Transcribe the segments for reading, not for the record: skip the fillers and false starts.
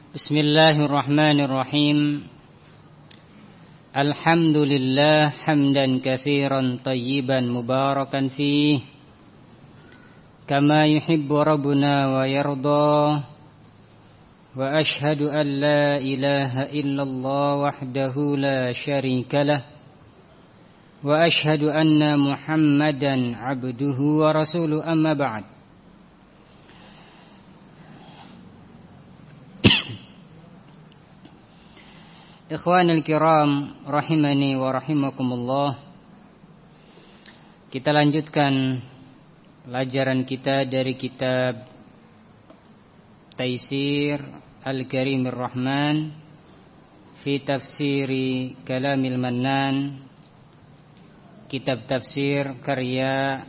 Bismillahirrahmanirrahim. Alhamdulillah hamdan katsiran tayyiban mubarakan fih kama yuhibbu rabbuna wa yarda. Wa ashhadu an la ilaha illallah wahdahu la syarika lah. Wa ashhadu anna Muhammadan abduhu wa rasuluhu, amma ba'd. Ikhwanul kiram rahimani wa rahimakumullah. Kita lanjutkan pelajaran kita dari kitab Taisir Al-Karimir Rahman fi Tafsiri Kalamil Mannan, kitab tafsir karya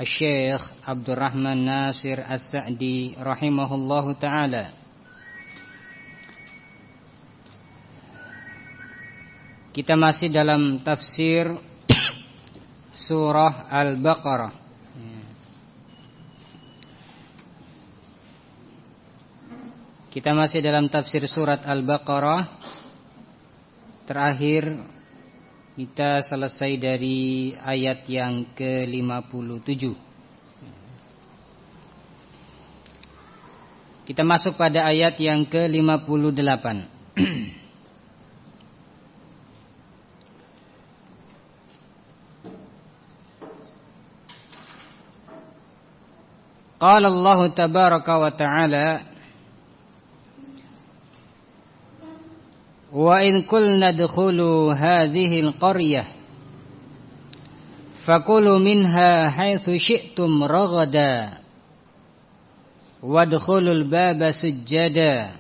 Syekh Abdurrahman Nasir As-Sa'di rahimahullahu ta'ala. Kita masih dalam tafsir surah Al-Baqarah. Kita masih dalam tafsir surat Al-Baqarah. Terakhir kita selesai dari ayat yang ke-57. Kita masuk pada ayat yang ke-58. Qala Allah tabaraka wa ta'ala, wa in qulna dkhulu hadhihi al-qaryah fakulu minha haitsu syi'tum raghada wadkhulul baba sujjada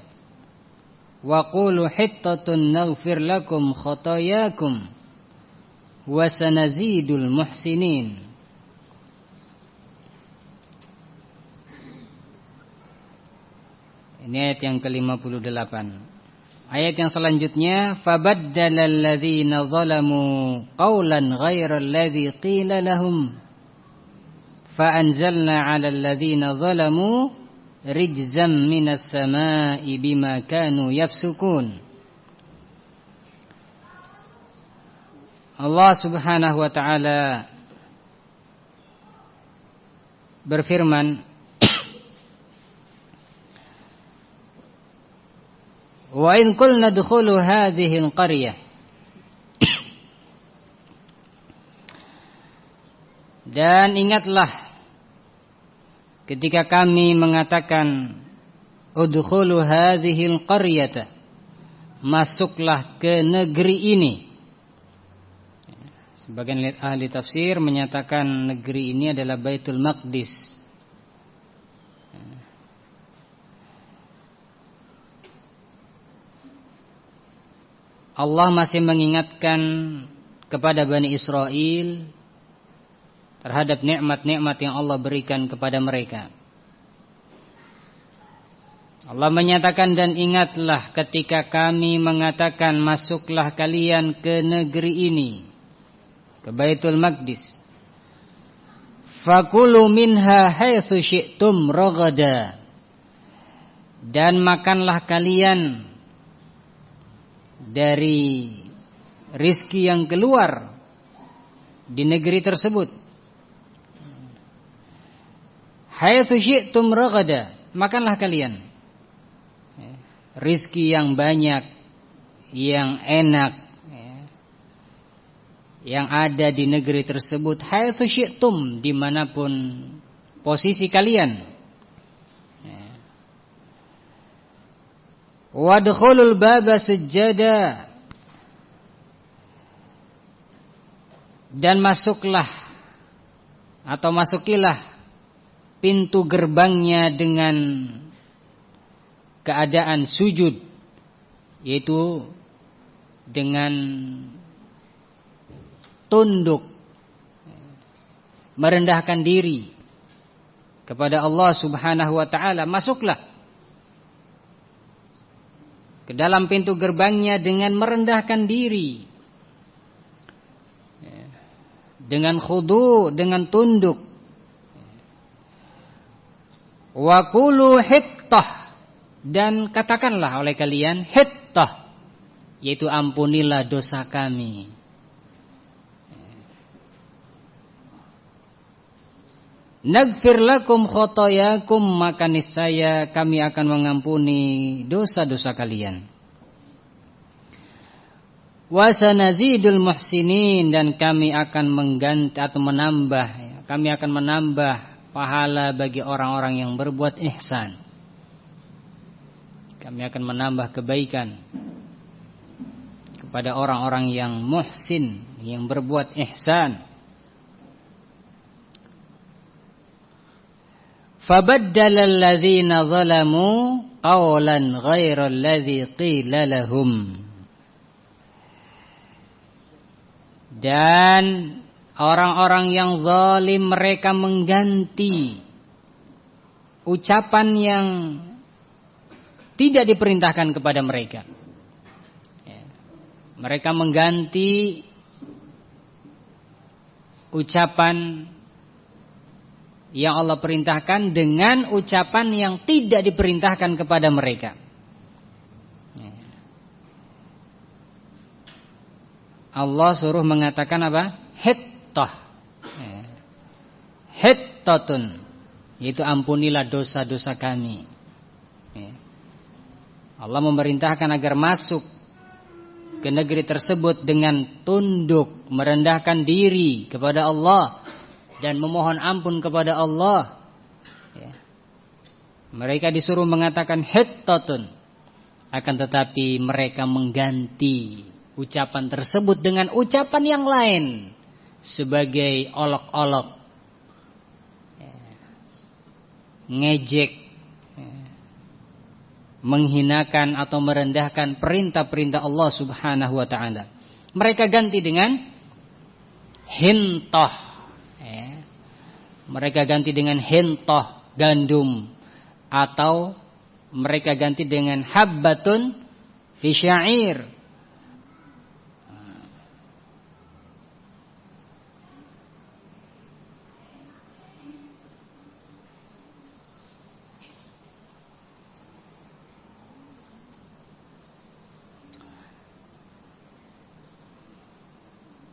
wa qulu hittatun naghfir lakum khatayakum wa sanazidul muhsinin. Ini ayat yang ke-58. Ayat yang selanjutnya, fabaddalal ladzina zalamu qawlan ghairal ladzi qila lahum fa anzalna 'alal ladzina zalamu rijzam minas samaa'i bima kanu yafsukun. Allah Subhanahu wa taala berfirman, wa in qulna dkhulu hadhihi al-qaryah, dan ingatlah ketika kami mengatakan udkhulu hadhihi al-qaryata, masuklah ke negeri ini. Sebagian ahli tafsir menyatakan negeri ini adalah Baitul Maqdis. Allah masih mengingatkan kepada Bani Israel terhadap nikmat-nikmat yang Allah berikan kepada mereka. Allah menyatakan, dan ingatlah ketika kami mengatakan masuklah kalian ke negeri ini, ke Baitul Maqdis. Fakulu minha haitsu syi'tum raghada, dan makanlah kalian dari rizki yang keluar di negeri tersebut. Haitsu syi'tum raghada, makanlah kalian rizki yang banyak, yang enak, yang ada di negeri tersebut. Haitsu syi'tum, dimanapun posisi kalian. Wadkhulul baba sujjada, dan masuklah atau masukilah pintu gerbangnya dengan keadaan sujud, yaitu dengan tunduk, merendahkan diri kepada Allah Subhanahu wa ta'ala. Masuklah ke dalam pintu gerbangnya dengan merendahkan diri, dengan khudu, dengan tunduk. Wa qulu hittah, Dan katakanlah oleh kalian, hittah, yaitu ampunilah dosa kami. Naghfir lakum khotoyakum, maka niscaya kami akan mengampuni dosa-dosa kalian. Wa sanazidul muhsinin, dan kami akan mengganti atau menambah, kami akan menambah pahala bagi orang-orang yang berbuat ihsan. Kami akan menambah kebaikan kepada orang-orang yang muhsin, yang berbuat ihsan. Fabaddala alladhina zalamu qawlan ghairal ladzi qila lahum. Dan orang-orang yang zalim mereka mengganti ucapan yang tidak diperintahkan kepada mereka. Mereka mengganti ucapan yang Allah perintahkan dengan ucapan yang tidak diperintahkan kepada mereka. Allah suruh mengatakan apa? Hittah. Hittatun, yaitu ampunilah dosa-dosa kami. Allah memerintahkan agar masuk ke negeri tersebut dengan tunduk, merendahkan diri kepada Allah dan memohon ampun kepada Allah. Mereka disuruh mengatakan hittatun, akan tetapi mereka mengganti ucapan tersebut dengan ucapan yang lain sebagai olok-olok, ngejek, menghinakan atau merendahkan perintah-perintah Allah Subhanahu wa taala. Mereka ganti dengan hintah. Mereka ganti dengan hintah, gandum, atau mereka ganti dengan habbatun fi sya'ir.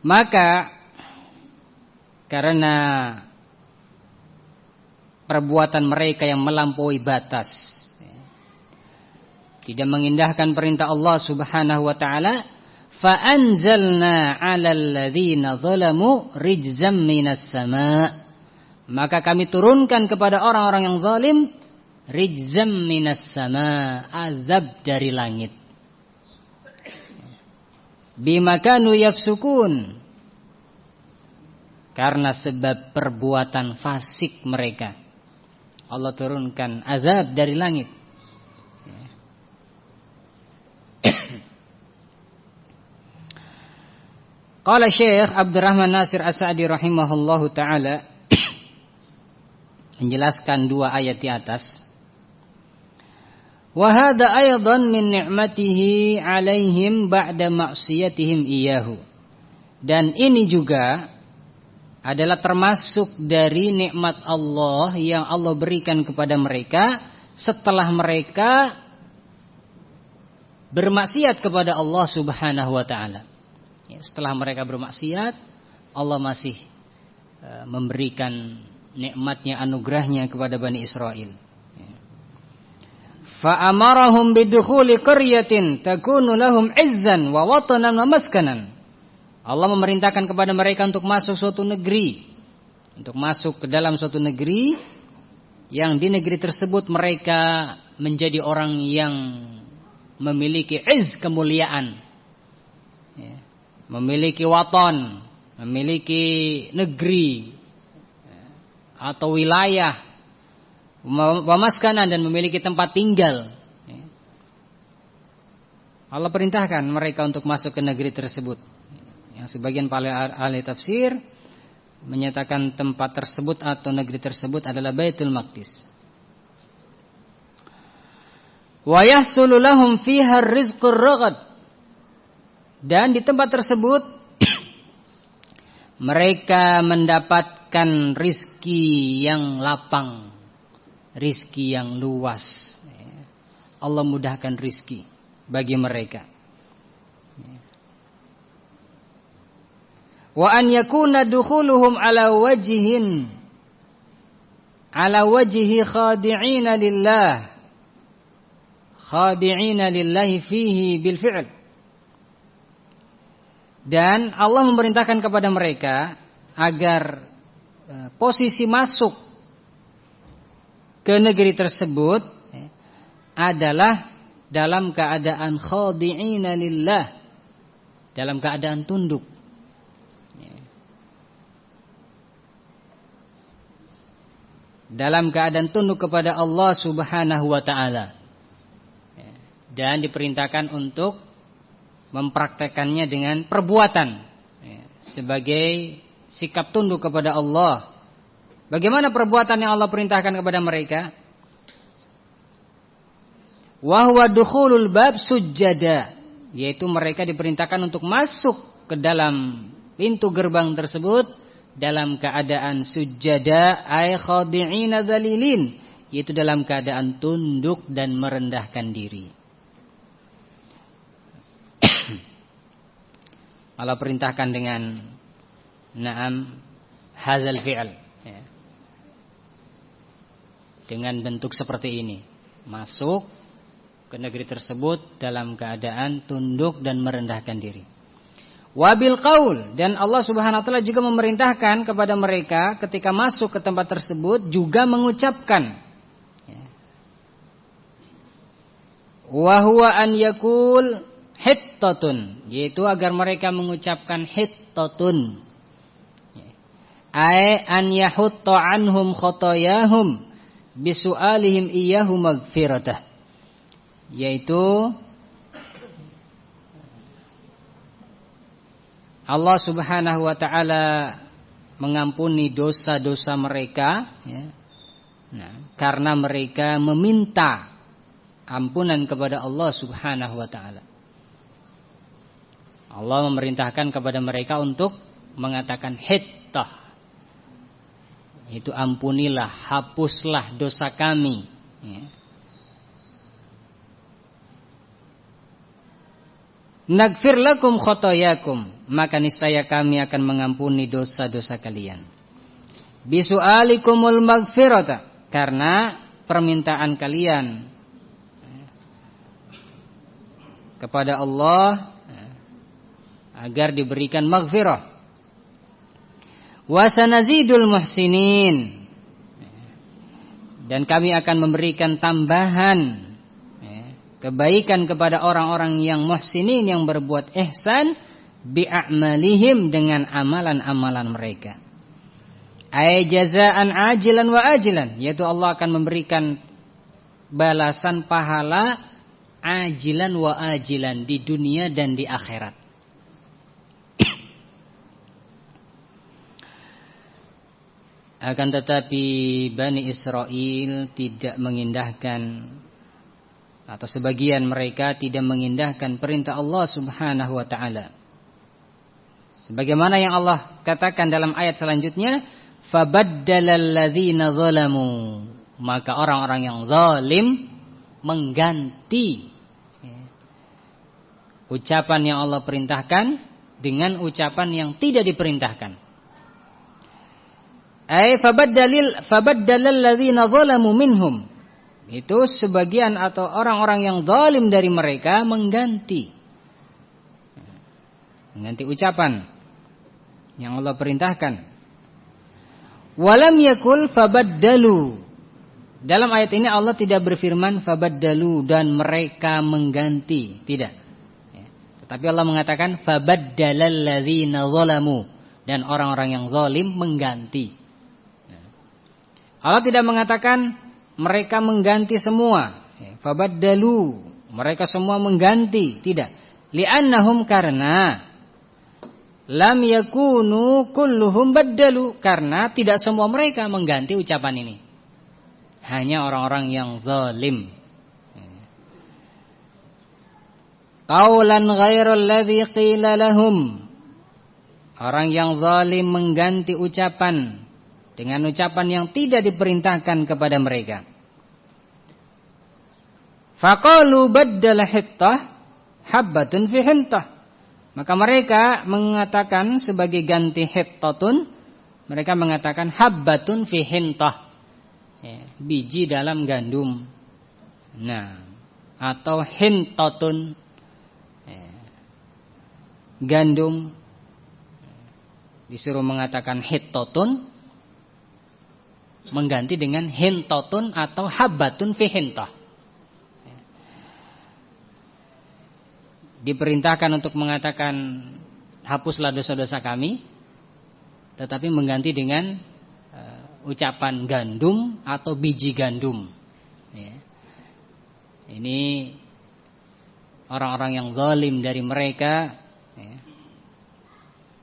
Maka karena perbuatan mereka yang melampaui batas, tidak mengindahkan perintah Allah Subhanahu wa taala, fa anzalna 'alal ladzina zalamu rijzam minas sama', maka kami turunkan kepada orang-orang yang zalim rijzam minas sama', azab dari langit. Bima kanu yafsukun, karena sebab perbuatan fasik mereka, Allah turunkan azab dari langit. Qala Syekh Abdurrahman Nasir As-Sa'di rahimahullahu taala menjelaskan dua ayat di atas. Wa hadza aidan min ni'matihi 'alaihim ba'da ma'siyatihim iyyahu. Dan ini juga adalah termasuk dari nikmat Allah yang Allah berikan kepada mereka setelah mereka bermaksiat kepada Allah Subhanahu wa taala. Setelah mereka bermaksiat, Allah masih memberikan nikmatnya, anugerahnya kepada Bani Israel. Fa'amarahum bidukhuli qaryatin takunu lahum 'izzan wa watanan wa maskanan. Allah memerintahkan kepada mereka untuk masuk suatu negeri, untuk masuk ke dalam suatu negeri yang di negeri tersebut mereka menjadi orang yang memiliki izz, kemuliaan, memiliki watan, memiliki negeri atau wilayah, wamaskanan, dan memiliki tempat tinggal. Allah perintahkan mereka untuk masuk ke negeri tersebut. Yang sebagian para ahli tafsir menyatakan tempat tersebut atau negeri tersebut adalah Baitul Maqdis. Wa yahsulu lahum fiha rizqur raghad. Dan di tempat tersebut mereka mendapatkan rizki yang lapang, rizki yang luas. Allah mudahkan rizki bagi mereka. Wa an yakuna dukhuluhum ala wajhi khadi'ina lillahi fihi bil fi'l. Dan Allah memerintahkan kepada mereka agar posisi masuk ke negeri tersebut adalah dalam keadaan khadi'ina lillah, dalam keadaan tunduk. Dalam keadaan tunduk kepada Allah Subhanahu wa ta'ala. Dan diperintahkan untuk mempraktekannya dengan perbuatan sebagai sikap tunduk kepada Allah. Bagaimana perbuatan yang Allah perintahkan kepada mereka? Wa huwa dukhulul bab sujjada, yaitu mereka diperintahkan untuk masuk ke dalam pintu gerbang tersebut dalam keadaan sujjada ay khadi'ina dzalilin, yaitu dalam keadaan tunduk dan merendahkan diri. Allah perintahkan dengan na'am hadzal fi'l, ya. Dengan bentuk seperti ini, masuk ke negeri tersebut dalam keadaan tunduk dan merendahkan diri. Wabil qaul, dan Allah Subhanahu wa taala juga memerintahkan kepada mereka ketika masuk ke tempat tersebut juga mengucapkan, wa huwa an yakul hittatun, yaitu agar mereka mengucapkan hittatun, ay an yahutta anhum khotoyahum bisu'alihim iyyahu maghfiratah, yaitu Allah Subhanahu wa ta'ala mengampuni dosa-dosa mereka, ya. Nah, karena mereka meminta ampunan kepada Allah Subhanahu wa ta'ala. Allah memerintahkan kepada mereka untuk mengatakan hittah, itu ampunilah, hapuslah dosa kami, ya. Naghfir lakum khotoyakum, maka niscaya kami akan mengampuni dosa-dosa kalian. Bisu'alikumul maghfirata, karena permintaan kalian kepada Allah agar diberikan maghfirah. Wa sanazidul muhsinin, dan kami akan memberikan tambahan kebaikan kepada orang-orang yang muhsinin, yang berbuat ihsan, bi'a'malihim, dengan amalan-amalan mereka. Ay jazaan ajilan wa ajilan, yaitu Allah akan memberikan balasan pahala ajilan wa ajilan di dunia dan di akhirat. Akan tetapi Bani Israel tidak mengindahkan, atau sebagian mereka tidak mengindahkan perintah Allah Subhanahu wa ta'ala. Sebagaimana yang Allah katakan dalam ayat selanjutnya, fabaddalal ladzina zalamu, maka orang-orang yang zalim mengganti ucapan yang Allah perintahkan dengan ucapan yang tidak diperintahkan. Ay fabaddalal ladzina zalamu minhum, itu sebagian atau orang-orang yang zalim dari mereka mengganti ucapan yang Allah perintahkan. Walam yakul fabaddalu, dalam ayat ini Allah tidak berfirman fabaddalu dan mereka mengganti, tidak. Tetapi Allah mengatakan fabaddalal ladzina zalamu, dan orang-orang yang zalim mengganti. Allah tidak mengatakan mereka mengganti semua, fabaddalu, mereka semua mengganti, tidak. Li'annahum, karena lam yakunu kulluhum baddalu, karena tidak semua mereka mengganti ucapan ini, hanya orang-orang yang zalim. Qaulan ghairal ladzi qila lahum, orang yang zalim mengganti ucapan dengan ucapan yang tidak diperintahkan kepada mereka. Faqalu baddala hittah habbatun fi hintah. Maka mereka mengatakan sebagai ganti hittatun, mereka mengatakan habbatun fi hintah, ya, biji dalam gandum. Nah, atau hintatun, ya, gandum. Disuruh mengatakan hittatun, mengganti dengan hintatun atau habbatun fi hintah. Diperintahkan untuk mengatakan hapuslah dosa-dosa kami, tetapi mengganti dengan ucapan gandum atau biji gandum, ya. Ini orang-orang yang zalim dari mereka, ya,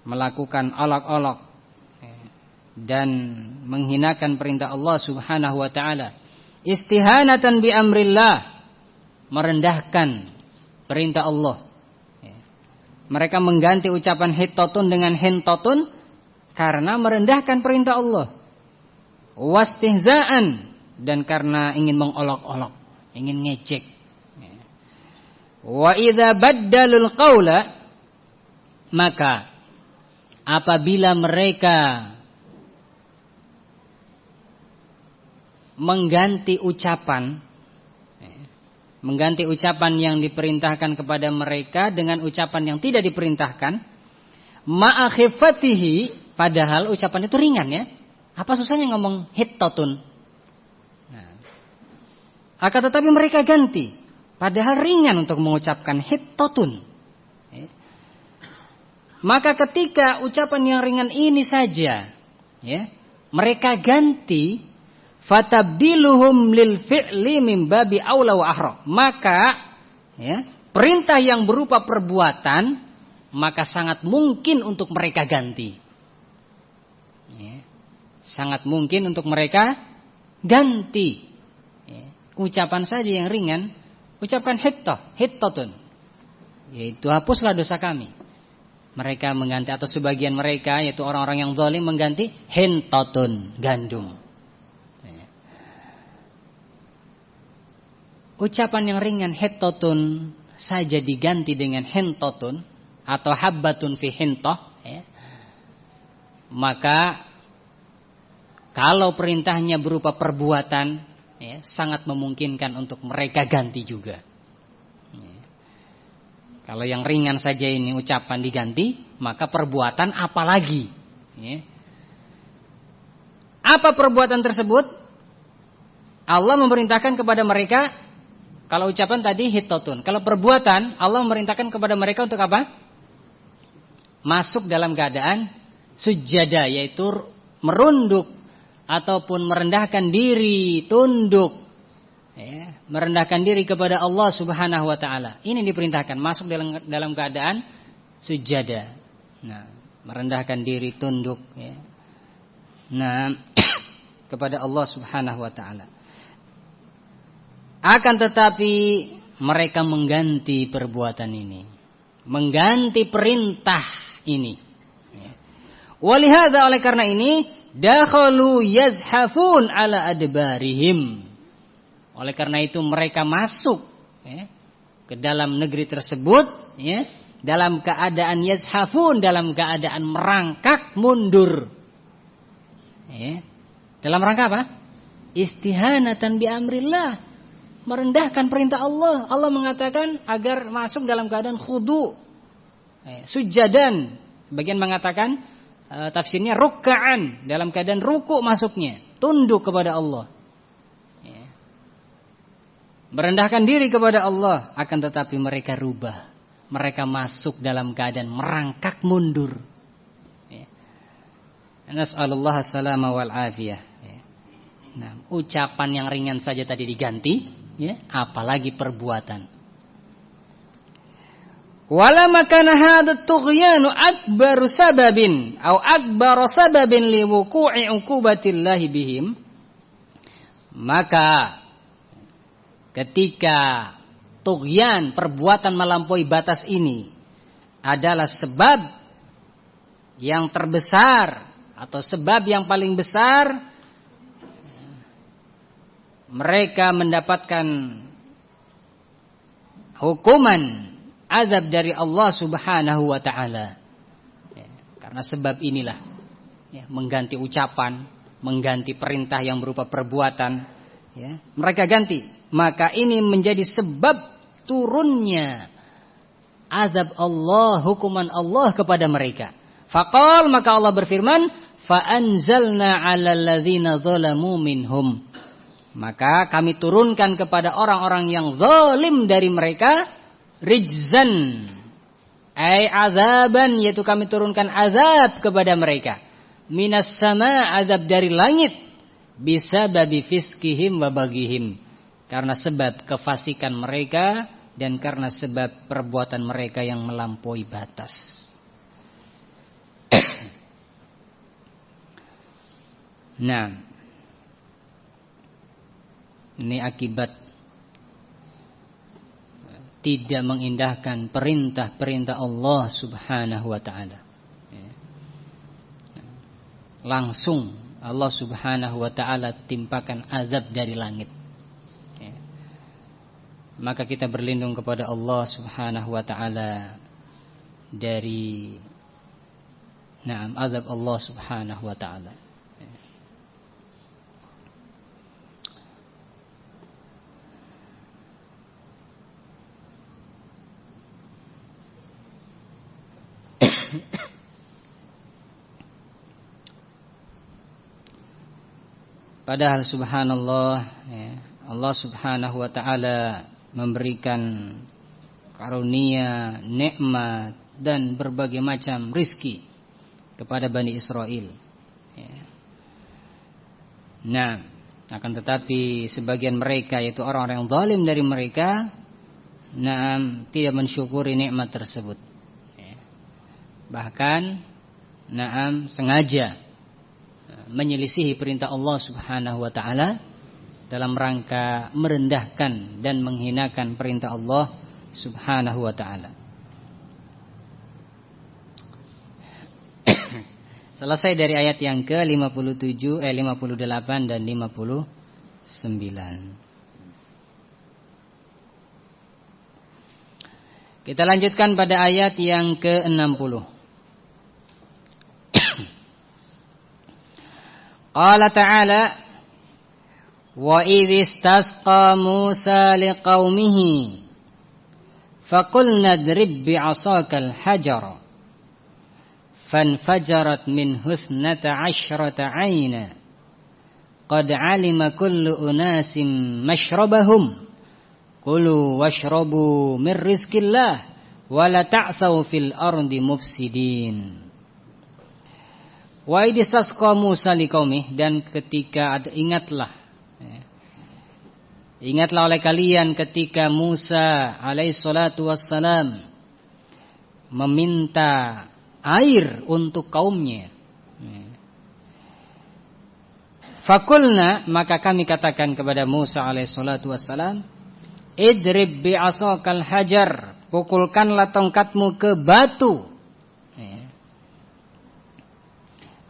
melakukan olok-olok, ya, dan menghinakan perintah Allah Subhanahu wa taala. Istihanatan bi amrillah, merendahkan perintah Allah. Mereka mengganti ucapan hittatun dengan hintatun karena merendahkan perintah Allah. Wastihzaan, dan karena ingin mengolok-olok, ingin ngejek. Wa idza baddalul qaula, maka apabila mereka mengganti ucapan yang diperintahkan kepada mereka dengan ucapan yang tidak diperintahkan, ma'akhifatihi, padahal ucapan itu ringan, ya. Apa susahnya ngomong hittatun? Nah, akan tetapi mereka ganti, padahal ringan untuk mengucapkan hittatun. Maka ketika ucapan yang ringan ini saja, ya, mereka ganti, fatabdiluhum lil fi'li min babi aula wa ahra. Maka, ya, perintah yang berupa perbuatan, maka sangat mungkin untuk mereka ganti, ya, sangat mungkin untuk mereka ganti, ya. Ucapan saja yang ringan, ucapkan hittatun, yaitu hapuslah dosa kami. Mereka mengganti, atau sebagian mereka, yaitu orang-orang yang zalim, mengganti hintatun, gandum. Ucapan yang ringan hittatun saja diganti dengan hintatun atau habbatun fi hintah, ya. Maka kalau perintahnya berupa perbuatan, ya, sangat memungkinkan untuk mereka ganti juga, ya. Kalau yang ringan saja ini ucapan diganti, maka perbuatan apalagi, ya. Apa perbuatan tersebut? Allah memerintahkan kepada mereka. Kalau ucapan tadi hittatun, kalau perbuatan Allah memerintahkan kepada mereka untuk apa? Masuk dalam keadaan sujada, yaitu merunduk ataupun merendahkan diri, tunduk, ya, merendahkan diri kepada Allah Subhanahu wa taala. Ini diperintahkan, masuk dalam keadaan sujada. Nah, merendahkan diri, tunduk, ya. Nah, kepada Allah Subhanahu wa taala. Akan tetapi mereka mengganti perbuatan ini, mengganti perintah ini. Walihada, oleh karena ini, dakhalu yazhafun ala adbarihim. Oleh karena itu mereka masuk, ya, ke dalam negeri tersebut, ya, dalam keadaan yazhafun, dalam keadaan merangkak mundur. Ya. Dalam rangka apa? Istihanatan bi amrillah, merendahkan perintah Allah. Allah mengatakan agar masuk dalam keadaan khudu, sujadan. Sebagian mengatakan tafsirnya ruk'an, dalam keadaan ruku masuknya, tunduk kepada Allah, merendahkan diri kepada Allah. Akan tetapi mereka rubah, mereka masuk dalam keadaan merangkak mundur. Nas'alullah as-salama wal afiyah. Nah, ucapan yang ringan saja tadi diganti, ya, apalagi perbuatan. Wala makana hadha tughyanu akbaru sababin atau akbaru sababin liwuqu'i uqubatillahi bihim. Maka ketika tughyan, perbuatan melampaui batas ini adalah sebab yang terbesar atau sebab yang paling besar, mereka mendapatkan hukuman azab dari Allah Subhanahu wa taala. Karena sebab inilah mengganti ucapan, mengganti perintah yang berupa perbuatan, mereka ganti. Maka ini menjadi sebab turunnya azab Allah, hukuman Allah kepada mereka. Faqal, maka Allah berfirman, fa anzalna 'alal ladzina zalamu minhum. Maka kami turunkan kepada orang-orang yang zalim dari mereka rijzan, ay azaban, yaitu kami turunkan azab kepada mereka. Minas sama, azab dari langit, bisababi fiskihim wa bagihim, karena sebab kefasikan mereka dan karena sebab perbuatan mereka yang melampaui batas. Nah, ini akibat tidak mengindahkan perintah-perintah Allah Subhanahu wa taala. Langsung Allah Subhanahu wa taala timpakan azab dari langit. Maka kita berlindung kepada Allah Subhanahu wa taala dari azab Allah Subhanahu wa taala. Padahal subhanallah, Allah Subhanahu wa taala memberikan karunia, nikmat dan berbagai macam rizki kepada Bani Israel. Nah, akan tetapi sebagian mereka, yaitu orang-orang yang zalim dari mereka, tidak mensyukuri nikmat tersebut. Bahkan sengaja menyelisihi perintah Allah Subhanahu wa taala dalam rangka merendahkan dan menghinakan perintah Allah Subhanahu wa taala. Selesai dari ayat yang ke-57, 58 dan 59. Kita lanjutkan pada ayat yang ke-60. Qala ta'ala, wa idh istasqa Musa liqaumihi faqulna idrib bi'asakal hajar fanfajarat minhu 12 'ayna qad 'alima kullu unasin mashrabahum kulu washrabu min rizqillah wa la ta'thaw fil ardi mufsidin. Wa idh istasqa Musa liqaumih, dan ketika ingatlah oleh kalian ketika Musa alaihissalatu wassalam meminta air untuk kaumnya. Fakulna, maka kami katakan kepada Musa alaihissalatu wassalam, idrib bi'asakal hajar, pukulkanlah tongkatmu ke batu.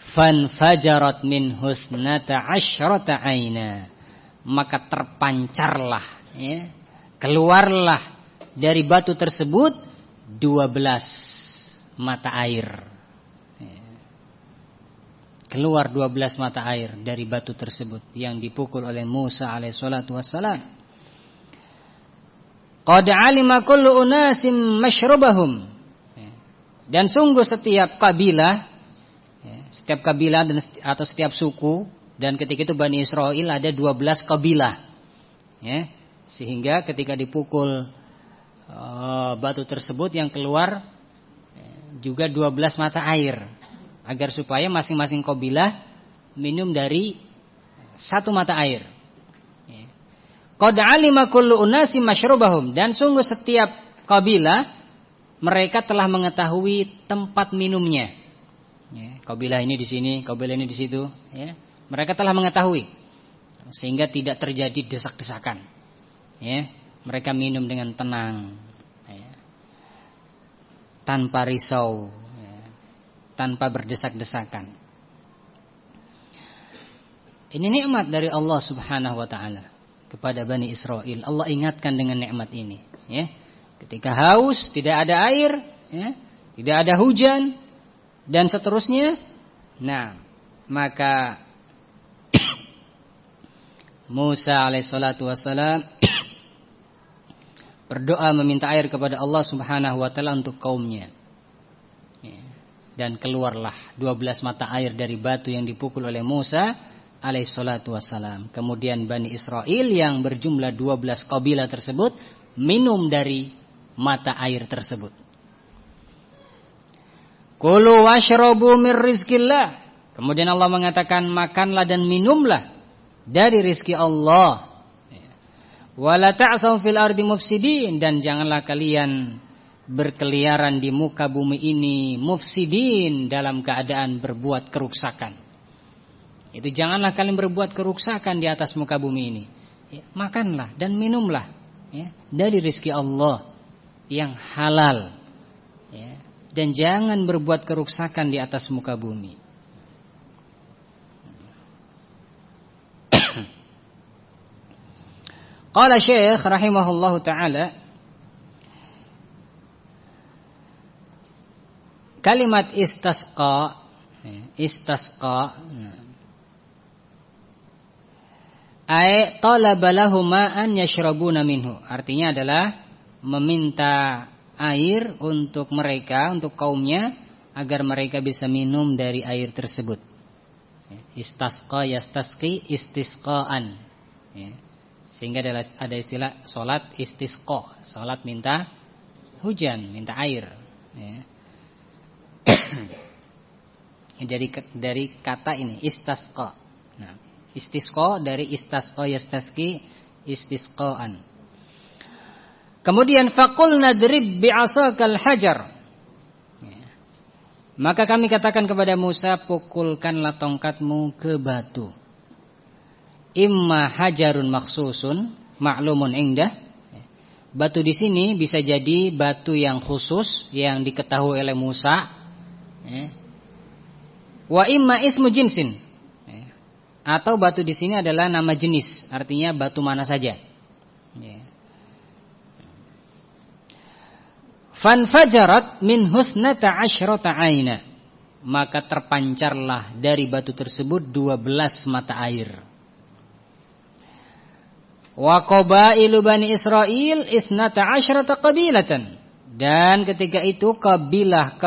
Fanfajarat min husnata 'ayna, maka terpancarlah, keluarlah dari batu tersebut 12 mata air. Keluar 12 mata air dari batu tersebut yang dipukul oleh Musa alaihissalatu wassalam. Qad 'alima kullu unasim mashrabahum, dan sungguh setiap kabilah atau setiap suku, dan ketika itu Bani Israel ada 12 kabilah, sehingga ketika dipukul batu tersebut yang keluar juga 12 mata air, agar supaya masing-masing kabilah minum dari satu mata air. Qad 'alima kullu unasim mashrabahum, dan sungguh setiap kabilah mereka telah mengetahui tempat minumnya. Kabilah ini di sini, kabilah ini di situ, mereka telah mengetahui, sehingga tidak terjadi desak-desakan. Mereka minum dengan tenang, tanpa risau, tanpa berdesak-desakan. Ini nikmat dari Allah Subhanahu wa taala kepada Bani Israel. Allah ingatkan dengan nikmat ini, Ketika haus, tidak ada air, ya, tidak ada hujan, dan seterusnya. Nah, maka Musa alaihissalatu wassalam berdoa meminta air kepada Allah subhanahu wa ta'ala untuk kaumnya. Ya. Dan keluarlah 12 mata air dari batu yang dipukul oleh Musa alaihissalatu wassalam. Kemudian Bani Israel yang berjumlah 12 kabilah tersebut minum dari mata air tersebut. Kulu washrabu mir rizqillah. Kemudian Allah mengatakan, makanlah dan minumlah dari rizki Allah. Wala ta'thaw fil ardi mufsidin, dan janganlah kalian berkeliaran di muka bumi ini mufsidin, dalam keadaan berbuat keruksakan. Itu janganlah kalian berbuat keruksakan di atas muka bumi ini. Ya, makanlah dan minumlah, ya, dari rizki Allah yang halal, ya, dan jangan berbuat keruksakan di atas muka bumi. Qala Syekh rahimahullahu ta'ala, kalimat istasqa ay talaba lahum ma'an yashrabuna minhu, artinya adalah meminta air untuk mereka, untuk kaumnya, agar mereka bisa minum dari air tersebut. Istasqa yastasqi istisqaan, ya. Sehingga ada istilah salat istisqa, salat minta hujan, minta air, ya. Dari kata ini istasqa. Nah, istisqa dari istasqa yastasqi istisqaan. Kemudian faqulna drib bi'asakal hajar, ya. Maka kami katakan kepada Musa, pukulkanlah tongkatmu ke batu. Imma hajarun makhsusun ma'lumun indah. Batu di sini bisa jadi batu yang khusus yang diketahui oleh Musa, ya. Wa imma ismu jinsin, ya. Atau batu di sini adalah nama jenis, artinya batu mana saja, ya. Fanfajarat min husnata asyrata aina, maka terpancarlah dari batu tersebut 12 mata air. Wa qabailu Bani Israel isnata asyrata qabilatan, dan ketika itu kabilah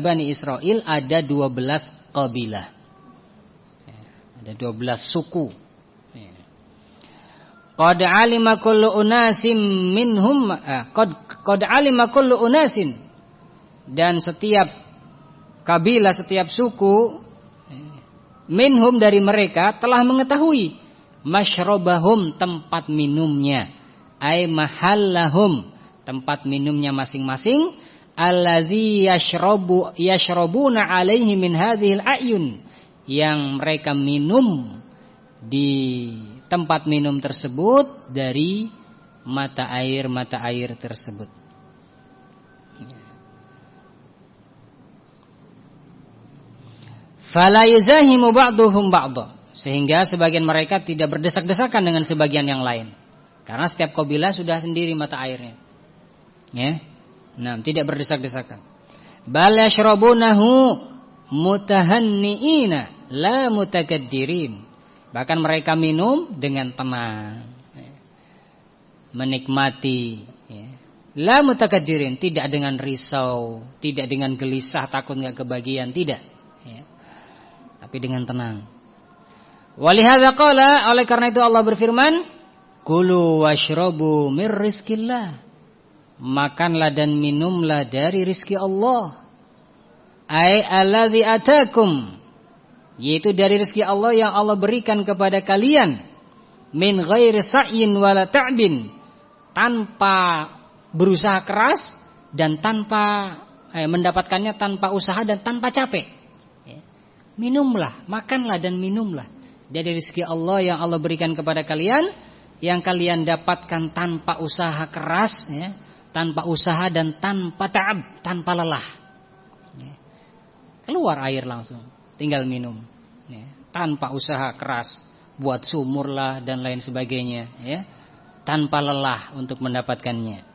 Bani Israel ada 12 kabilah, ada 12 suku. Qad alima kullu unasim minhum qad alima kullu unasin, dan setiap kabilah, setiap suku minhum dari mereka telah mengetahui masyrabahum, tempat minumnya, ay mahallahum, tempat minumnya masing-masing, alladzi yashrabuna alaihi min hadhil ayun, yang mereka minum di tempat minum tersebut dari mata air tersebut. Fala yuzahimu ba'duhum ba'dha, sehingga sebagian mereka tidak berdesak-desakan dengan sebagian yang lain, karena setiap kabilah sudah sendiri mata airnya, ya. Nah, tidak berdesak-desakan. Bal yashrabunahu mutahanniina la mutakaddirin, bahkan mereka minum dengan tenang, menikmati, ya. La mutakaddirin, tidak dengan risau, tidak dengan gelisah takut enggak kebagian, tidak, ya. Tapi dengan tenang. Walihadza qala, oleh karena itu Allah berfirman, kulu washrabu mir rizqillah, makanlah dan minumlah dari rizki Allah, ay alladzi atakum, yaitu dari rizki Allah yang Allah berikan kepada kalian, min ghairi sa'yin wala ta'bin, tanpa berusaha keras dan tanpa mendapatkannya tanpa usaha dan tanpa capek, ya. Minumlah, makanlah dan minumlah dari rezeki Allah yang Allah berikan kepada kalian, yang kalian dapatkan tanpa usaha keras, ya, tanpa usaha dan tanpa ta'ab, tanpa lelah, ya. Keluar air langsung, tinggal minum, ya, tanpa usaha keras, buat sumur lah dan lain sebagainya, ya, tanpa lelah untuk mendapatkannya.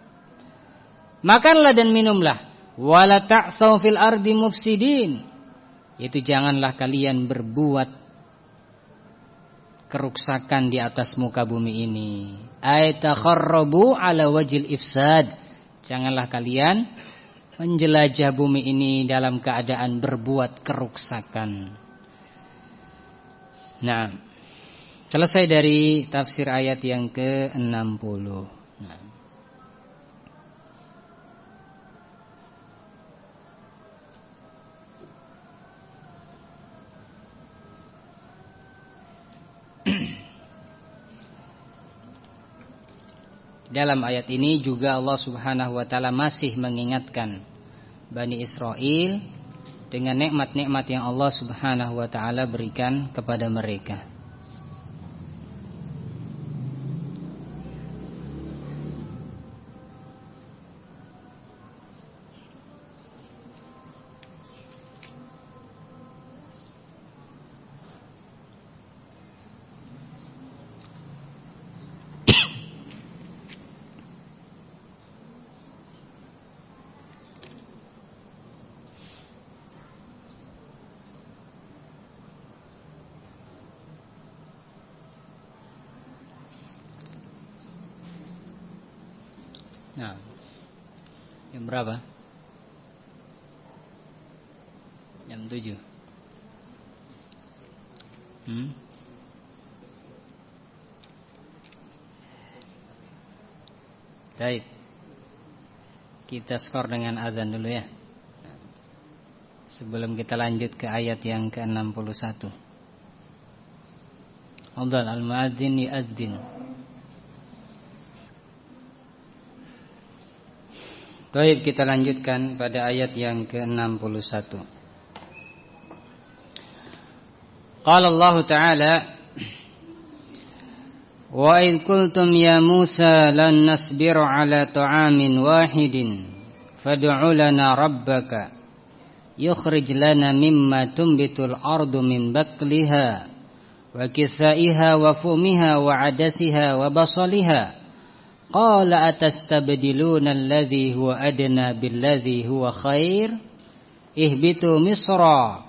Makanlah dan minumlah. Wala ta'tsaw fil ardi mufsidin. Itu janganlah kalian berbuat keruksakan di atas muka bumi ini. Ay takharrabu ala wajil ifsad. Janganlah kalian menjelajah bumi ini dalam keadaan berbuat keruksakan. Nah, selesai dari tafsir ayat yang ke-60. Nah. Dalam ayat ini juga Allah Subhanahu wa taala masih mengingatkan Bani Israel dengan nikmat-nikmat yang Allah Subhanahu wa taala berikan kepada mereka. Nah, jam berapa? Jam 7. Baik. Kita skor dengan azan dulu ya. Sebelum kita lanjut ke ayat yang ke-61. Afdal al-muadzin yu'adzin. Baik, kita lanjutkan pada ayat yang ke-61. Qala Allah Ta'ala, wa in qultum ya Musa lan nasbiru ala ta'amin wahidin fad'u lana rabbaka yukhrij lana mimma tumbitul ardu min bakliha wa kithaiha wa fumiha wa adasiha wa basaliha. Qala atastabdiluna alladhi huwa adna billadhi huwa khair ihbitu misra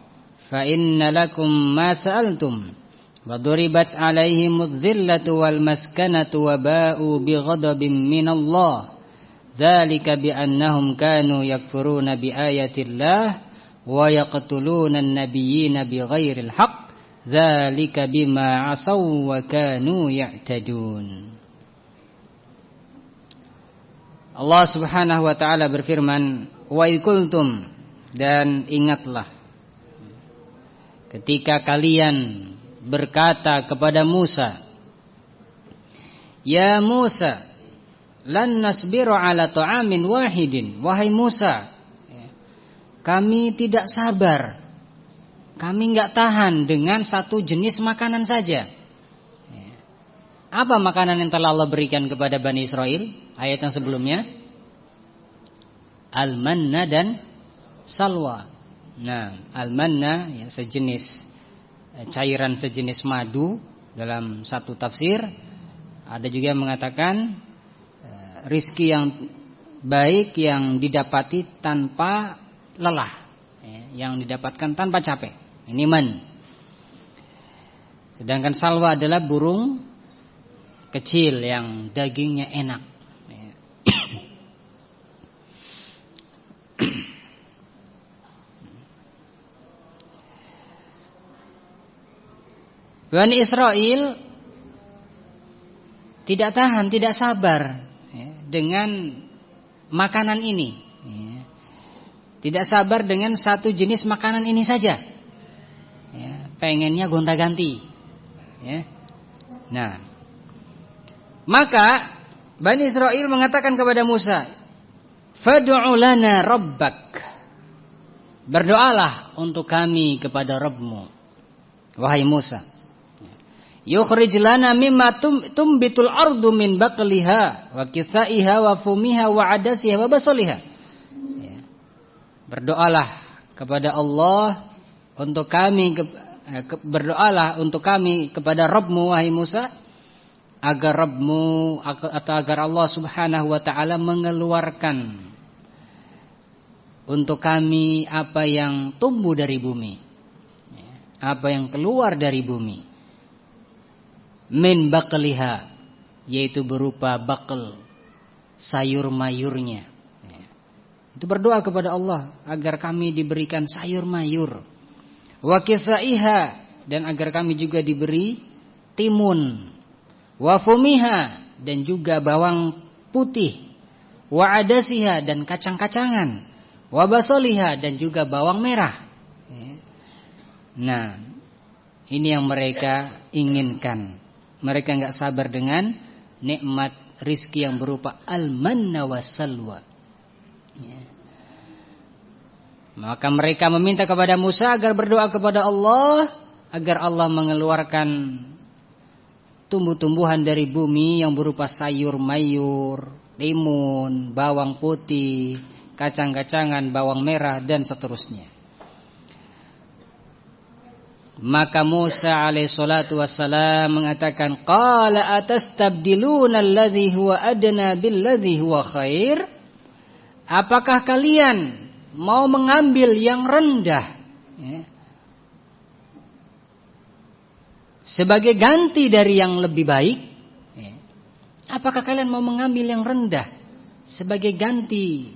fa inna lakum ma sa'altum wa duribat alaihimudz zillatu wal maskanatu wa ba'u bighadabin minallah dzalika bi annahum kanu yakfuruna bi ayatillah wa yaqtuluna an-nabiyyina bighairil haqq dzalika bima asaw wa kanu ya'tadun. Allah Subhanahu wa taala berfirman, wa ikultum, dan ingatlah ketika kalian berkata kepada Musa, ya Musa lan nasbiru ala ta'amin wahidin. Wahai Musa, kami tidak sabar, kami enggak tahan dengan satu jenis makanan saja. Apa makanan yang telah Allah berikan kepada Bani Israel? Ayat yang sebelumnya, al-manna dan salwa. Nah, al-manna ya, sejenis cairan sejenis madu dalam satu tafsir. Ada juga yang mengatakan rizki yang baik yang didapati tanpa lelah, yang didapatkan tanpa capek. Ini man. Sedangkan salwa adalah burung kecil yang dagingnya enak. Bani Israel tidak tahan, tidak sabar dengan makanan ini. Tidak sabar dengan satu jenis makanan ini saja. Pengennya gonta-ganti. Nah, maka Bani Israel mengatakan kepada Musa, fad'u lana rabbak. Berdoalah untuk kami kepada Rabbmu, wahai Musa. Yukhrij lana mimma tumbitul ardu min baqliha wa kithaiha wa fumiha wa adasiha wa basaliha. Berdoalah kepada Allah untuk kami, berdoalah untuk kami kepada Rabbmu, wahai Musa, agar Rabbmu atau agar Allah Subhanahu wa taala mengeluarkan untuk kami apa yang tumbuh dari bumi, apa yang keluar dari bumi, min baqliha, yaitu berupa baql, sayur mayurnya. Itu berdoa kepada Allah agar kami diberikan sayur mayur. Wa kithaiha, dan agar kami juga diberi timun. Wa fumiha, dan juga bawang putih. Wa adasiha, dan kacang-kacangan. Wa basoliha, dan juga bawang merah. Nah, ini yang mereka inginkan. Mereka enggak sabar dengan nikmat rizki yang berupa al-manna wassalwa. Maka mereka meminta kepada Musa agar berdoa kepada Allah agar Allah mengeluarkan tumbuh-tumbuhan dari bumi yang berupa sayur mayur, timun, bawang putih, kacang-kacangan, bawang merah, dan seterusnya. Maka Musa alaihi salatu wassalam mengatakan, qala atastabdiluna alladhi huwa adna billadhi huwa khair? Apakah kalian mau mengambil yang rendah sebagai ganti dari yang lebih baik? Apakah kalian mau mengambil yang rendah sebagai ganti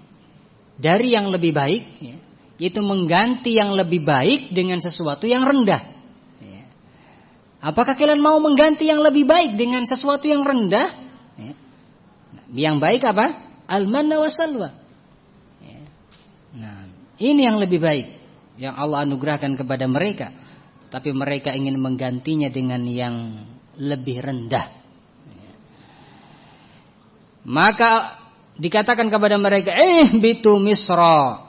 dari yang lebih baik? Yaitu mengganti yang lebih baik dengan sesuatu yang rendah. Apakah kalian mau mengganti yang lebih baik dengan sesuatu yang rendah? Yang baik apa? Al-manna wassalwa. Nah, ini yang lebih baik yang Allah anugerahkan kepada mereka. Tapi mereka ingin menggantinya dengan yang lebih rendah. Maka dikatakan kepada mereka, ihbitu Misra.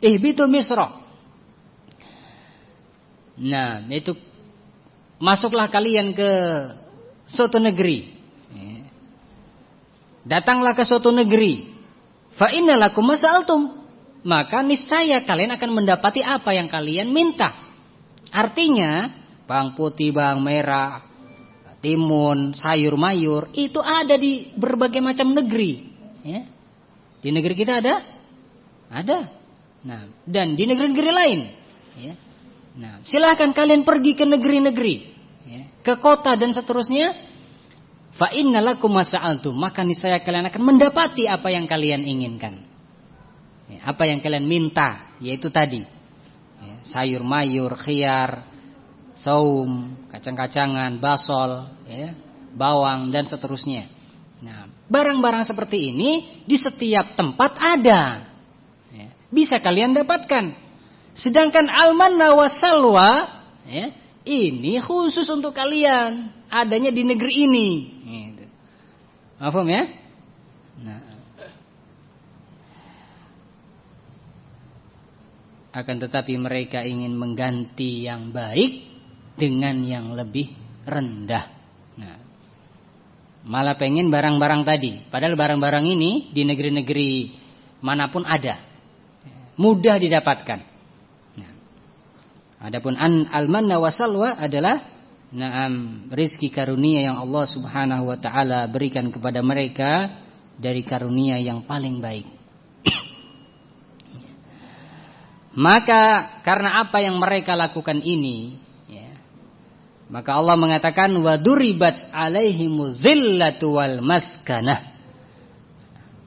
Ihbitu Misra. Nah, itu masuklah kalian ke suatu negeri. Datanglah ke suatu negeri. Fa innalakum mas'altum. Maka niscaya kalian akan mendapati apa yang kalian minta. Artinya, bawang putih, bawang merah, timun, sayur mayur itu ada di berbagai macam negeri. Di negeri kita ada? Ada. Nah, dan di negeri-negeri lain. Nah, silahkan kalian pergi ke negeri-negeri, ke kota dan seterusnya. Fa innalakum mas'altum, maka niscaya kalian akan mendapati apa yang kalian inginkan. Apa yang kalian minta, yaitu tadi sayur mayur, khiyar, saum, kacang-kacangan, basol, bawang dan seterusnya. Nah, barang-barang seperti ini di setiap tempat ada, bisa kalian dapatkan. Sedangkan al-manna wassalwa, ini khusus untuk kalian, adanya di negeri ini. Paham ya? Nah, akan tetapi mereka ingin mengganti yang baik dengan yang lebih rendah. Nah, malah pengen barang-barang tadi. Padahal barang-barang ini di negeri-negeri manapun ada, mudah didapatkan. Nah, adapun al-manna wassalwa adalah rizki karunia yang Allah subhanahu wa ta'ala berikan kepada mereka dari karunia yang paling baik. Maka karena apa yang mereka lakukan ini, maka Allah mengatakan waduribat alaihimuz zillatu wal maskanah.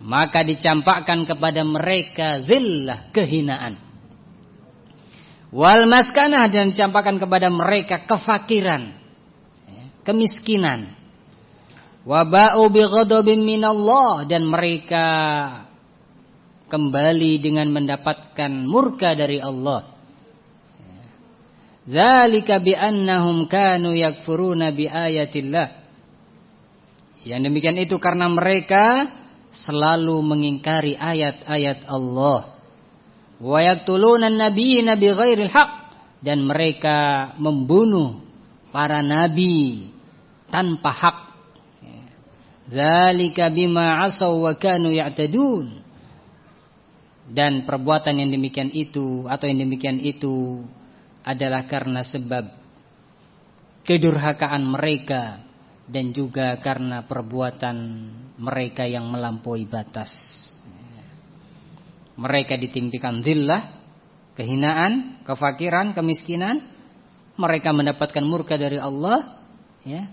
Maka dicampakkan kepada mereka zillah, kehinaan. Wal maskanah, dan dicampakkan kepada mereka kefakiran, kemiskinan. Wa ba'u bi ghadabin minallah, dan mereka kembali dengan mendapatkan murka dari Allah. Zalika bi annahum kanu yakfuruna bi ayatillah. Yang demikian itu karena mereka selalu mengingkari ayat-ayat Allah. Wa yaqtuluna an-nabiyina bighairil haqq, dan mereka membunuh para nabi tanpa hak. Zalika bima asaw wa kanu ya'tadun. Dan perbuatan yang demikian itu atau yang demikian itu adalah karena sebab kedurhakaan mereka dan juga karena perbuatan mereka yang melampaui batas. mereka ditimpikan dhillah, kehinaan, kefakiran, kemiskinan, mereka mendapatkan murka dari Allah, ya,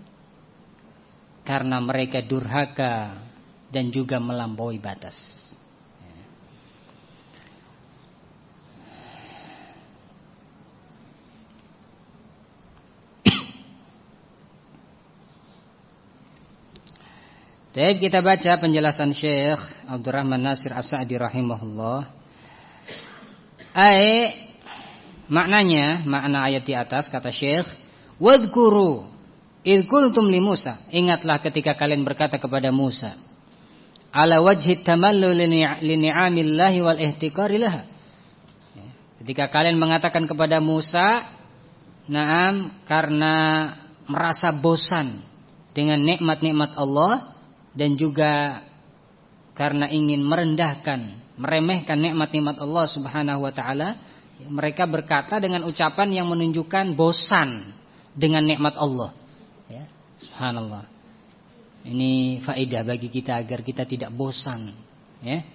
karena mereka durhaka dan juga melampaui batas. Baik, kita baca penjelasan Syekh Abdurrahman Nasir As-Sa'di rahimahullah. Maknanya, makna ayat di atas kata Syekh, wadhkuru idh qultum li Musa, ingatlah ketika kalian berkata kepada Musa, ala wajhi tamallul li ni'amillahi wal ihtiqari laha. Ketika kalian mengatakan kepada Musa, na'am, karena merasa bosan dengan nikmat-nikmat Allah dan juga karena ingin merendahkan, meremehkan nikmat-nikmat Allah Subhanahu wa taala, mereka berkata dengan ucapan yang menunjukkan bosan dengan nikmat Allah. Ya, subhanallah. Ini faedah bagi kita agar kita tidak bosan, ya.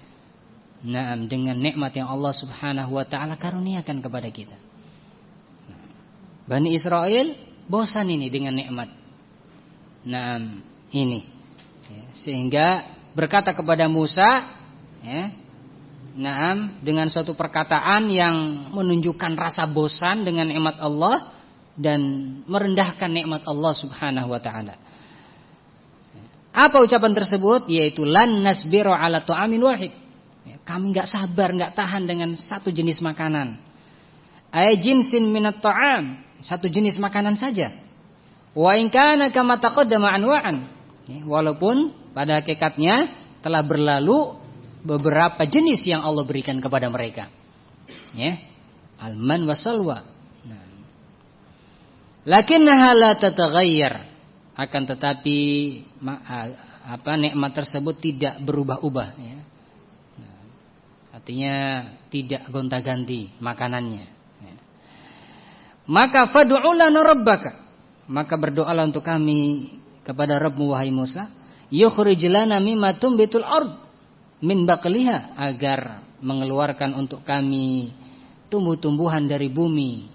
Naam, dengan nikmat yang Allah Subhanahu wa taala karuniakan kepada kita. Bani Israel bosan ini dengan nikmat. Naam, ini. Ya, sehingga berkata kepada Musa, ya, naam, dengan suatu perkataan yang menunjukkan rasa bosan dengan nikmat Allah dan merendahkan nikmat Allah Subhanahu wa taala. Apa ucapan tersebut? Yaitu lan nasbiru ala ta'amin wahid. Ya, kami enggak sabar, enggak tahan dengan satu jenis makanan. Ay jinsin minat ta'am, satu jenis makanan saja. Wa in kana kama taqaddama anwa'an. Ya, walaupun pada hakikatnya telah berlalu beberapa jenis yang Allah berikan kepada mereka, ya, alman wasalwa. Nah, lakinnaha la tataghayyar, akan tetapi nikmat tersebut tidak berubah-ubah, ya. Nah, artinya tidak gonta-ganti makanannya, ya. Maka fad'u lana rabbaka, maka berdoalah untuk kami kepada Rabbmu wahai Musa, yukhrij lana mimma tumbitul ard min baqliha, agar mengeluarkan untuk kami tumbuh-tumbuhan dari bumi,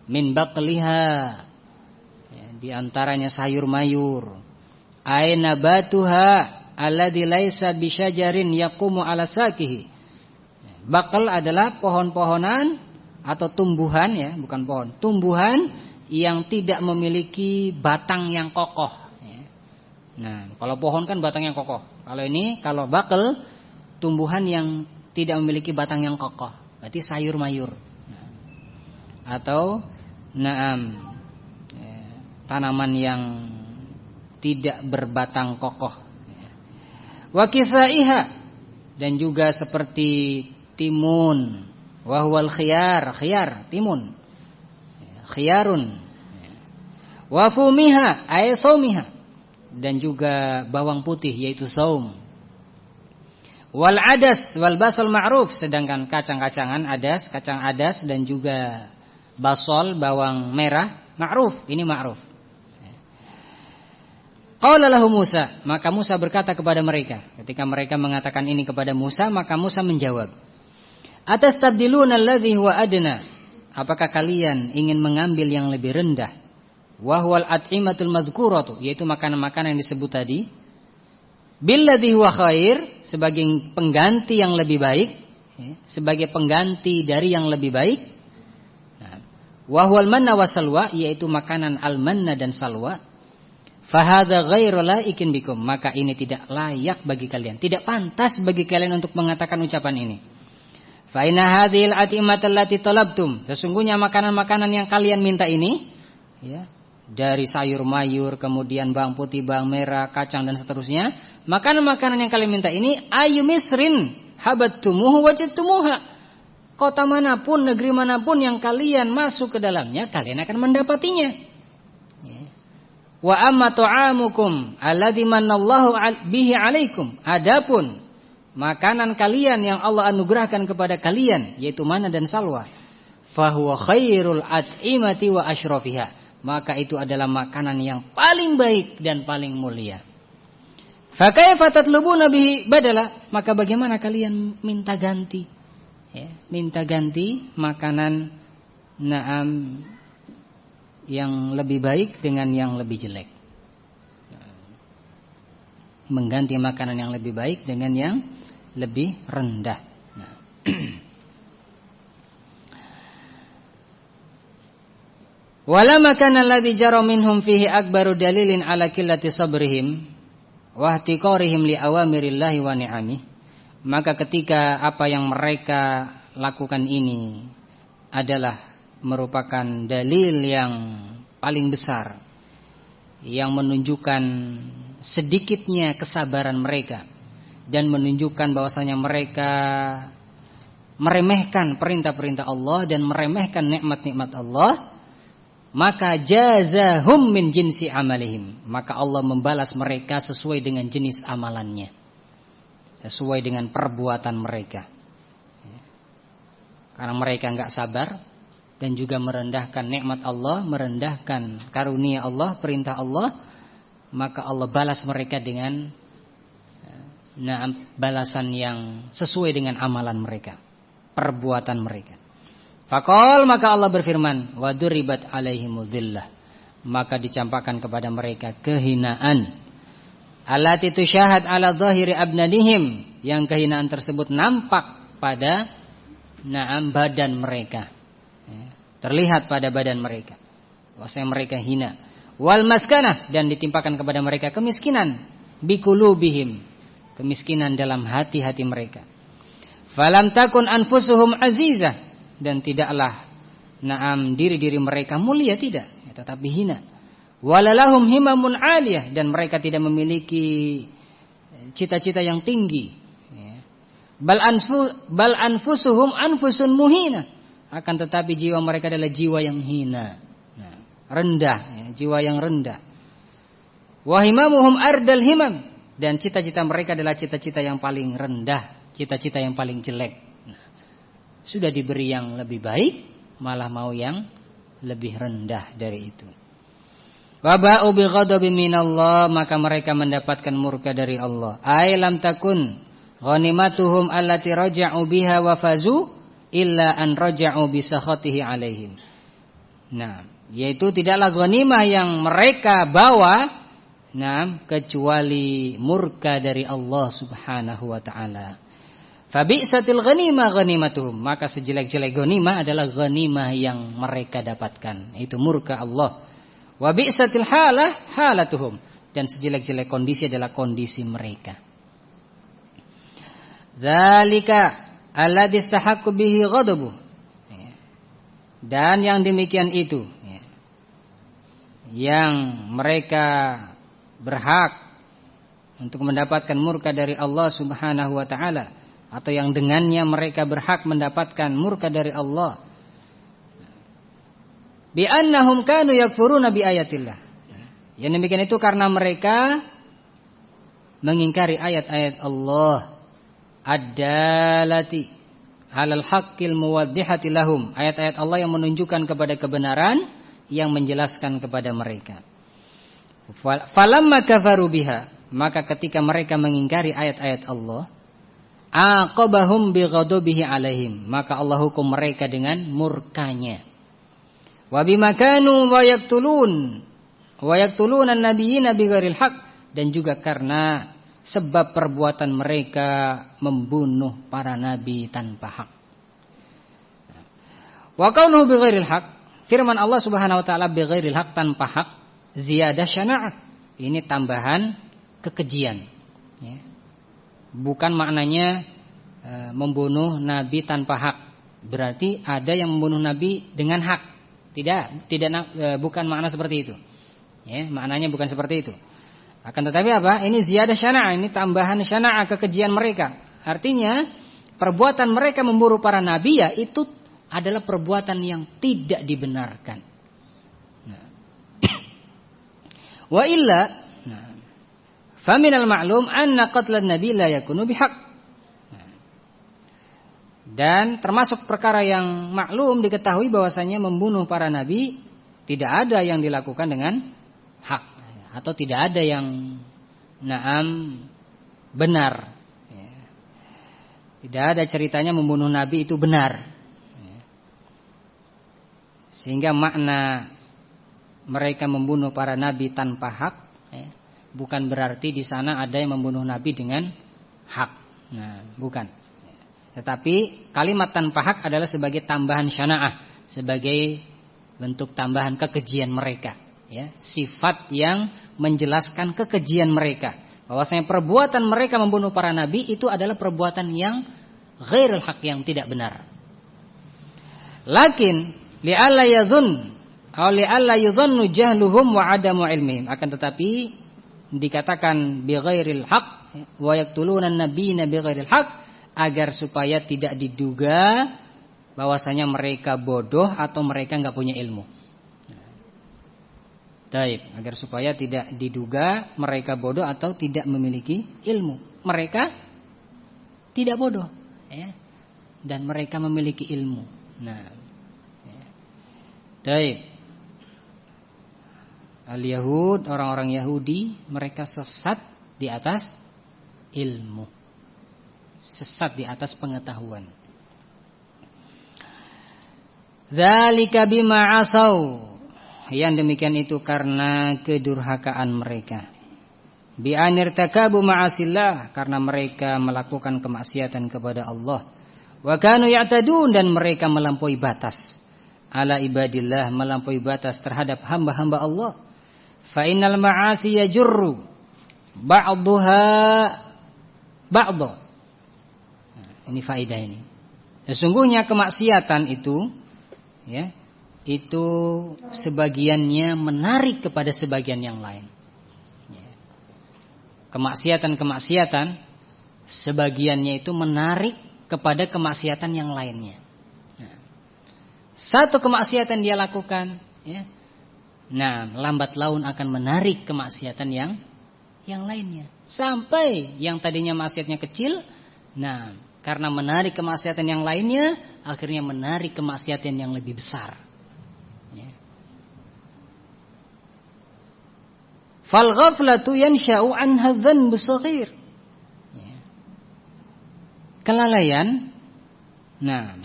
min baqliha, ya, di antaranya sayur-mayur, ay nabatuha alladzi laisa bisyajarin yaqumu ala sakihi. Baqal adalah pohon-pohonan atau tumbuhan, ya, bukan pohon, tumbuhan yang tidak memiliki batang yang kokoh. Nah, kalau pohon kan batang yang kokoh. Kalau ini, kalau bakal, tumbuhan yang tidak memiliki batang yang kokoh, berarti sayur-mayur. Nah, atau naam, ya, tanaman yang tidak berbatang kokoh. Wa kisaiha, dan juga seperti timun. Wa huwal khiyar, khiyar, timun. Khiyarun. Wa fumiha, ay saumiha, dan juga bawang putih yaitu saum. Wal adas wal basal ma'ruf, sedangkan kacang-kacangan adas, kacang adas dan juga basol, bawang merah, ma'ruf, ini ma'ruf. Qala lahu Musa, maka Musa berkata kepada mereka, ketika mereka mengatakan ini kepada Musa, maka Musa menjawab, atastabdiluna alladhi huwa adna, apakah kalian ingin mengambil yang lebih rendah? Wahwal at'imatul madhkuratu, yaitu makanan-makanan yang disebut tadi, billadhi huwa khair, sebagai pengganti yang lebih baik, ya, sebagai pengganti dari yang lebih baik. Nah, wahwal manna wasalwa, yaitu makanan al-manna dan salwa. Fahadha ghairu laikin bikum, maka ini tidak layak bagi kalian, tidak pantas bagi kalian untuk mengatakan ucapan ini. Fa inna hadhil at'imata allati talabtum, sesungguhnya makanan-makanan yang kalian minta ini, ya, dari sayur-mayur, kemudian bawang putih, bawang merah, kacang dan seterusnya, makanan-makanan yang kalian minta ini, ayu misrin habattumuhu wajadtumuha, kota manapun, negeri manapun yang kalian masuk ke dalamnya, kalian akan mendapatinya. Wa amma ta'amukum alladzi manallahu bihi alaikum, adapun makanan kalian yang Allah anugerahkan kepada kalian, yaitu mana dan salwa, fahuwa khairul at'imati wa asyrafiha, maka itu adalah makanan yang paling baik dan paling mulia. Fa kaifa tatlubuna bihi badala, maka bagaimana kalian minta ganti ya, minta ganti makanan na'am yang lebih baik dengan yang lebih jelek. Mengganti makanan yang lebih baik dengan yang lebih rendah. Nah. Wala makana alladhi jara minhum fihi akbaru dalilin ala qillati sabrihim wa ihtiqarihim li awamirillahi wa ni'amih. Maka ketika apa yang mereka lakukan ini adalah merupakan dalil yang paling besar yang menunjukkan sedikitnya kesabaran mereka dan menunjukkan bahwasanya mereka meremehkan perintah-perintah Allah dan meremehkan nikmat-nikmat Allah, maka jazahum min jinsi amalihim, maka Allah membalas mereka sesuai dengan jenis amalannya, sesuai dengan perbuatan mereka. Karena mereka enggak sabar dan juga merendahkan nikmat Allah, merendahkan karunia Allah, perintah Allah, maka Allah balas mereka dengan balasan yang sesuai dengan amalan mereka, perbuatan mereka. Faqal, maka Allah berfirman, wa duribat alaihimul dhillah, maka dicampakkan kepada mereka kehinaan, allati tusyahad ala dhahiri abnanihim, yang kehinaan tersebut nampak pada badan mereka, terlihat pada badan mereka, bahwasanya mereka hina. Wal maskanah, dan ditimpakan kepada mereka kemiskinan, biqulubihim, kemiskinan dalam hati-hati mereka. Falam takun anfusuhum azizah, dan tidaklah diri-diri mereka mulia, tidak, tetapi hina. Walalahum himamun aliyah, dan mereka tidak memiliki cita-cita yang tinggi. Bal anfusuhum anfusun muhina, akan tetapi jiwa mereka adalah jiwa yang hina, rendah, jiwa yang rendah. Wahimamuhum ardal himam, dan cita-cita mereka adalah cita-cita yang paling rendah, cita-cita yang paling jelek. Sudah diberi yang lebih baik, malah mau yang lebih rendah dari itu. Waba'u bi ghadabin minallah, maka mereka mendapatkan murka dari Allah. Ai lam takun ghanimatuhum allati raja'u biha wa fazu illa an raja'u bi sakhatihi alaihim. Nah, yaitu tidaklah ghanimah yang mereka bawa, kecuali murka dari Allah Subhanahu wa taala. Fa bi'satil ghanimah ghanimatuhum, maka sejelek-jelek ghanimah adalah ghanimah yang mereka dapatkan, itu murka Allah. Wa bi'satil halah halatuhum, dan sejelek-jelek kondisi adalah kondisi mereka. Zalika alladzi istahaqqu bihi ghadabu, dan yang demikian itu yang mereka berhak untuk mendapatkan murka dari Allah Subhanahu wa taala, atau yang dengannya mereka berhak mendapatkan murka dari Allah. Bi annahum kanu yakfuruna bi ayatillah. Yang demikian itu karena mereka mengingkari ayat-ayat Allah ad-dalati alal haqqil muwaddihati lahum, ayat-ayat Allah yang menunjukkan kepada kebenaran, yang menjelaskan kepada mereka. Falamma kafaru biha, maka ketika mereka mengingkari ayat-ayat Allah, aqabahum bighadabihi alaihim, maka Allah hukum mereka dengan murkanya. Wa bima kanu wa yaqtulun an-nabiyina bighairil haq, dan juga karena sebab perbuatan mereka membunuh para nabi tanpa hak. Wa kaunuhu bighairil haq, firman Allah Subhanahu wa taala bighairil haq, tanpa hak, ziyadah syana'ah, ini tambahan kekejian, bukan maknanya membunuh nabi tanpa hak berarti ada yang membunuh nabi dengan hak, bukan makna seperti itu, maknanya bukan seperti itu. Akan tetapi apa? Ini ziyadah syana'ah, ini tambahan syana'ah, kekejian mereka. Artinya perbuatan mereka memburu para nabi, ya itu adalah perbuatan yang tidak dibenarkan. Wa illa faminal ma'lum anna qatlan nabi la yakunu bihaq. Dan termasuk perkara yang maklum diketahui bahwasanya membunuh para nabi tidak ada yang dilakukan dengan hak, atau tidak ada yang benar. Tidak ada ceritanya membunuh Nabi itu benar. Sehingga makna mereka membunuh para nabi tanpa hak, bukan berarti di sana ada yang membunuh nabi dengan hak. Nah, bukan. Tetapi kalimat tanpa hak adalah sebagai tambahan syanaah, sebagai bentuk tambahan kekejian mereka. Sifat yang menjelaskan kekejian mereka. Bahwasanya perbuatan mereka membunuh para nabi itu adalah perbuatan yang ghairul haq, yang tidak benar. Lakin li'alla yadhun aw li'alla yudhannu jahluhum wa adamu ilmihim, akan tetapi dikatakan bi ghairil haq wa yaqtuluna an-nabiyina bi ghairil haq, agar supaya tidak diduga bahwasanya mereka bodoh atau mereka enggak punya ilmu. Baik, agar supaya tidak diduga mereka bodoh atau tidak memiliki ilmu. Mereka tidak bodoh, dan mereka memiliki ilmu. Nah, baik. Al-Yahud, orang-orang Yahudi, mereka sesat di atas ilmu. Sesat di atas pengetahuan. Dzalika bima asau. Yang demikian itu karena kedurhakaan mereka. Bi anirtakabu ma'asillah, karena mereka melakukan kemaksiatan kepada Allah. Wa kanu ya'tadun, dan mereka melampaui batas. Ala ibadillah, melampaui batas terhadap hamba-hamba Allah. Fa innal ma'asi yajurru ba'daha ba'dha. Ini faedah ini. Sesungguhnya kemaksiatan itu, itu sebagiannya menarik kepada sebagian yang lain. Kemaksiatan sebagiannya itu menarik kepada kemaksiatan yang lainnya. Satu kemaksiatan dia lakukan, nah lambat laun akan menarik kemaksiatan yang lainnya, sampai yang tadinya maksiatnya kecil, nah karena menarik kemaksiatan yang lainnya, akhirnya menarik kemaksiatan yang lebih besar. Fal ghaflatu yansha'u anha dzanbu shaghir. Kelalaian, nah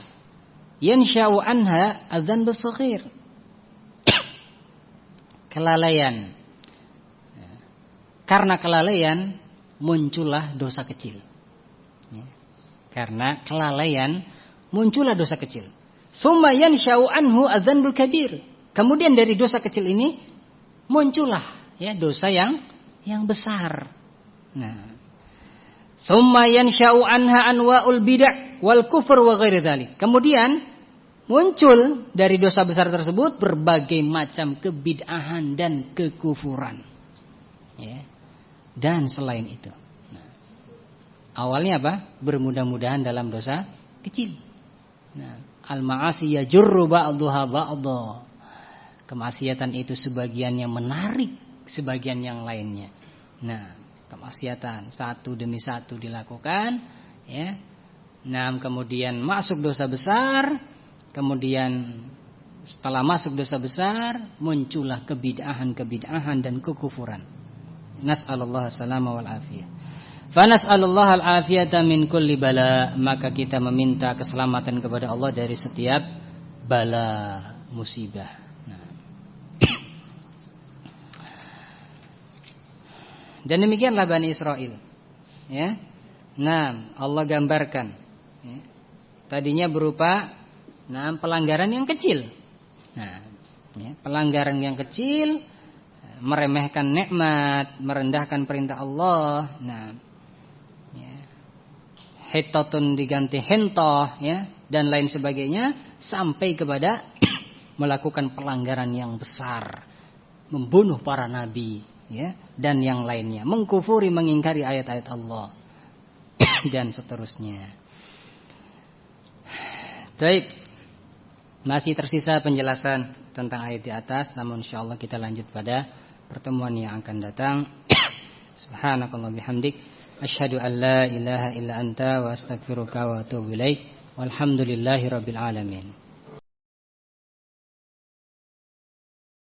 yansha'u anha adzanbu shaghir. Kelalaian. Karena kelalaian muncullah dosa kecil. Karena kelalaian muncullah dosa kecil. Tsumma yansha'u anhu adzanbul kabir. Kemudian dari dosa kecil ini muncullah dosa yang besar. Nah, tsumma yansha'u anha anwa'ul bid'ah wal kufur wa ghairi dzalik. Kemudian muncul dari dosa besar tersebut berbagai macam kebid'ahan dan kekufuran. Dan selain itu. Nah, awalnya apa? Bermudah-mudahan dalam dosa kecil. Nah, al-ma'asi yajurru ba'daha ba'dha. Kemaksiatan itu sebagiannya menarik sebagian yang lainnya. Nah, kemaksiatan satu demi satu dilakukan, Nah, kemudian masuk dosa besar, kemudian setelah masuk dosa besar muncullah kebid'ahan dan kekufuran. Nas'alullah salama wal afiyah. Fa nas'alullah al afiyata min kulli bala, maka kita meminta keselamatan kepada Allah dari setiap bala, musibah. Dan demikianlah Bani Israel. Nah, Allah gambarkan. Tadinya berupa pelanggaran yang kecil. Nah, pelanggaran yang kecil, meremehkan nikmat, merendahkan perintah Allah. Nah, hittatun diganti hentoh, dan lain sebagainya, sampai kepada melakukan pelanggaran yang besar, membunuh para nabi. Dan yang lainnya, mengkufuri, mengingkari ayat-ayat Allah dan seterusnya. Baik, masih tersisa penjelasan tentang ayat di atas, namun insyaallah kita lanjut pada pertemuan yang akan datang. Subhanakallah bihamdik, asyhadu an la ilaha illa anta wa astaghfiruka wa atubu ilaik. Walhamdulillahirabbil alamin.